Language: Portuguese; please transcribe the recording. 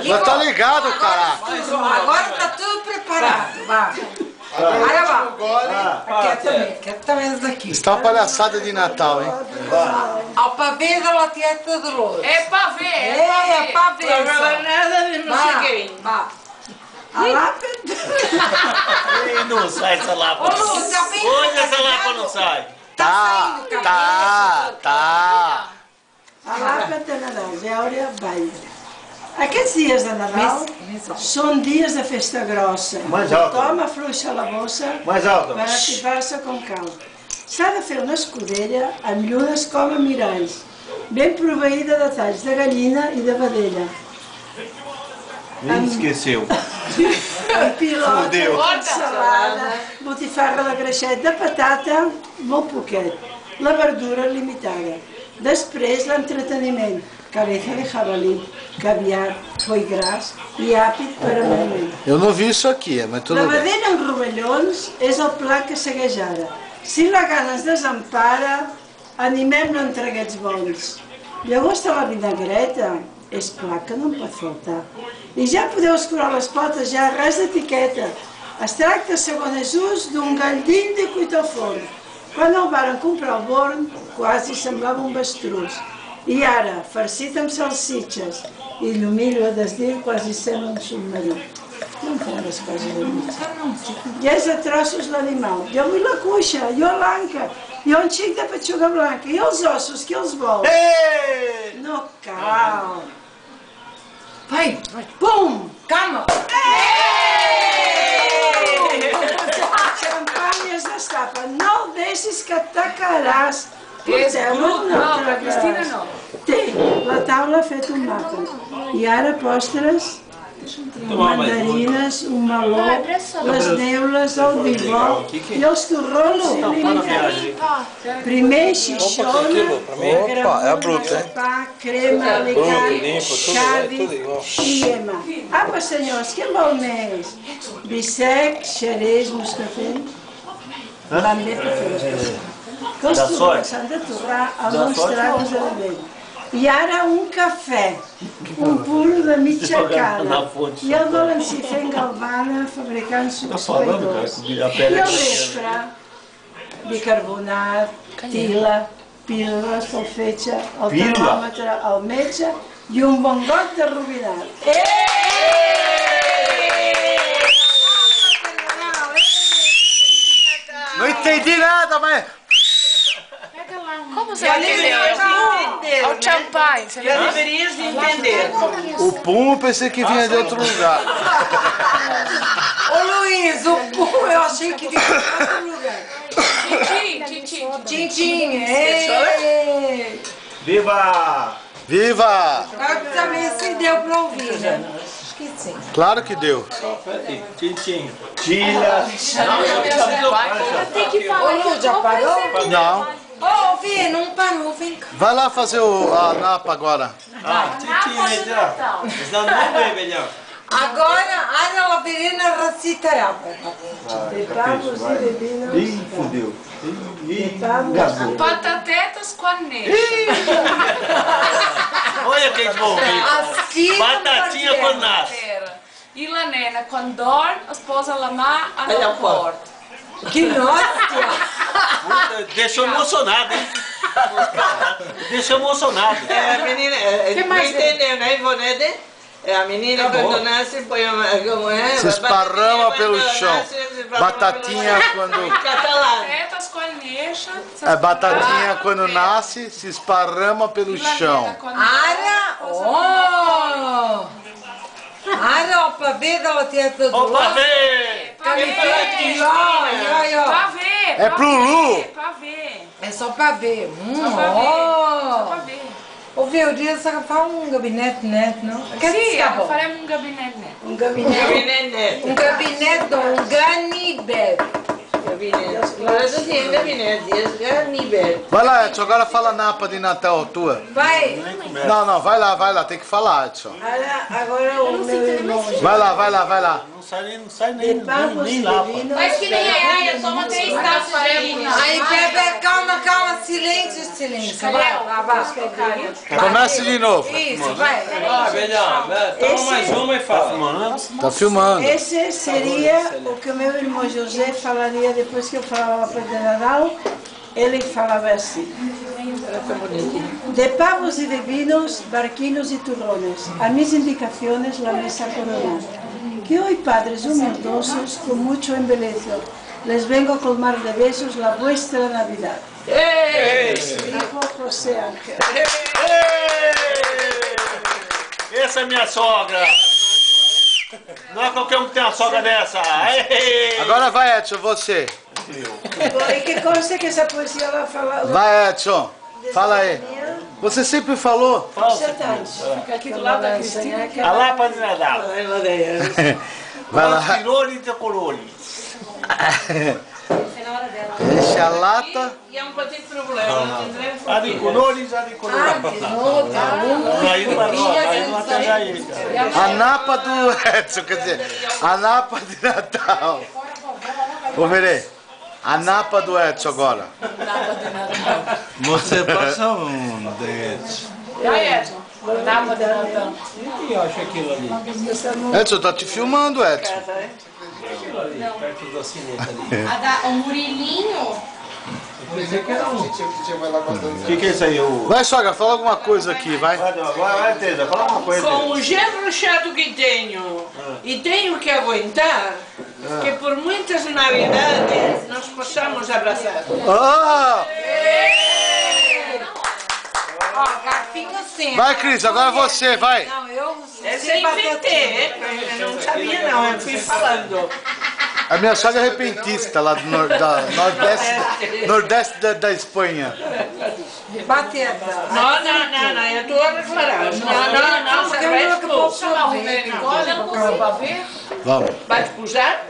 Eu tô ligado, cara. Agora tá tudo preparado, vai. Agora vai. Quietamente daqui. Está uma palhaçada de Natal, hein? Ao pavê da latieta de luz. É pavê, É pavê. Não é nada de não sei quem. A lapa... Não sai essa lapa. Hoje essa lapa não sai. Tá. A lapa de Nadal, Géuria Baia. Aquests dies de Nadal són dies de festa grossa. Tothom afluixa la bossa per atipar-se com cal. S'ha de fer una escudella amb llunes com a miralls, ben proveïda de talls de gallina i de vedella. Esqueceu. Amb pilota, salada, botifarra de greixet de patata, molt poquet. La verdura limitada. Després l'entreteniment, cabeza de jabalí, caviar, foi gras i àpid per amaniment. Eu não vi isso aqui, mas tudo La bem. vedella amb rovellons és el plat que segueix ara. Si la gana ens desempara, animem-la entre aquests bons. Llavors de la vinagreta és plat que no en pot faltar. I ja podeu escurar les potes, ja res d'etiqueta. Es tracta, segons ús, d'un galldill de cuit al forn. Quan el varen comprar al Born, quasi semblava un bastrús. I ara, farcit amb salsitxes i llumillo a desdir, quasi sembla un submarí. No em fan les coses de mig. Ja és a trossos l'animal. Jo vull la cuixa, jo l'anca, jo un xic de petxuga blanca, i els ossos, qui els vol? No cal. Vai, Pum! calma. Xampanya es destapa, no el deixis que et tacaràs. No, la Cristina no. Té la taula ha fet un mapa. I ara postres, mandarines, un meló, les neules, el bigó i els torrolos. Primer xixona, gramona, pa, crema, alicant, xavi i ema. Apa, senyors, què en vol més? Bicec, xerès, moscafell. Van bé per fer les coses. Que els torrons s'han de torrar amb uns tragos de vell. I ara un cafè, un puro de mitja cara. I el valencí fent galvana, fabricant sucs païdors. I al vespre, bicarbonat, tila, píldores pel fetge, el termòmetre, el metge i un bon got de robinat. Não entendi nada, mas... Como você vai entender? Olha o champanhe, você Já deverias entender. O pum eu pensei que vinha de outro lugar. Ô Luiz, o pum eu achei que vinha de outro lugar. Tintim. Viva! Viva! Claro que também se deu pra ouvir, né? Acho que sim. Claro que deu. Tintim. Tira. Tem que falar. Ô Lu, já parou? Não. Ô, Fê, não parou, vem cá. Vai lá fazer a napa agora. Tintim, já. Não é melhor. Agora, Ana Laverina recitará. De pavos e bebinos. Ih, fudeu. Batatetas com aneixa. Olha que envolvido. Batatinha com nata. E la nena, quando dorme, sposa la má alla porta. Que nossa! Deixou emocionado, hein? Deixou emocionado. A menina, não entendeu, né, Ivonete? A menina quando nasce põe como é? Se esparrama pelo chão. Batatinha quando... Batatetas com aneixa. É, batatinha quando nasce, se esparrama pelo chão. Ara! Oh! Ara, o pavê da latieta do Ô, pavê! Pavê! É pro Lu! Pavê! É só pavê. Só pavê. Ô, viu, dia você faz um gabinete neto, não? Sim, faremos um gabinete neto. Um gabinete. Um gabinete, um ganibete. Vai lá, Edson, agora fala napa de Natal tua. Vai. Não, vai lá, tem que falar, Edson. Agora o meu irmão. Vai lá. Não sai nem lá. Mas que nem é, toma 3 taças aí. Aí, Pepe, calma, silêncio. Vai. Comece de novo. Isso, vai. Toma mais uma e fala. Tá filmando. Esse seria o que o meu irmão José falaria depois que eu falava para o Natal. Ele falava assim: de pavos y de vinos, barquinos y turrones, a mis indicaciones la mesa coronada. Que hoy, padres humildosos, con mucho embelezo, les vengo a colmar de besos la vuestra Navidad. Dijo José Ángel. Essa é minha sogra. Não é qualquer um que tem uma sogra dessa. Agora vai, Edson, você. E que conste que essa poesia ela fala. Vai, Edson. Fala aí. Você sempre falou. Fica aqui do lado da Cristina. A lapa de Nadal. Vai lá. Tiroli e Tecololi. Enche a lata. E é um petit problema. A de colores, a de colores. Aí não vai pegar ele. A napa do Edson, quer dizer, a napa de Natal. Ô, Merê, a napa do Edson agora. Você passa um Edson. Vai, Edson. Napa de Natal. E eu acho aquilo ali. Edson, tá te filmando, Edson. Perto da cineta ali. O Murilinho. O que é isso aí? Vai, sogra, fala alguma coisa aqui, vai. Vai, Teresa, fala uma coisa. Com o genro chato que tenho e tenho que aguentar, que por muitas navidades nós possamos abraçar. Ah! Ó, garfinho sim. Vai, Cris, agora você, vai. Não, eu Essa eu inventei, eu não sabia não, eu fui falando. A minha sogra é repentista, lá do nordeste da Espanha. Batendo. Não, eu estou a declarar. Não, Porque eu não posso Chamar o Rubem Nicole, ela não vai ver. Vamos. Vai te puxar?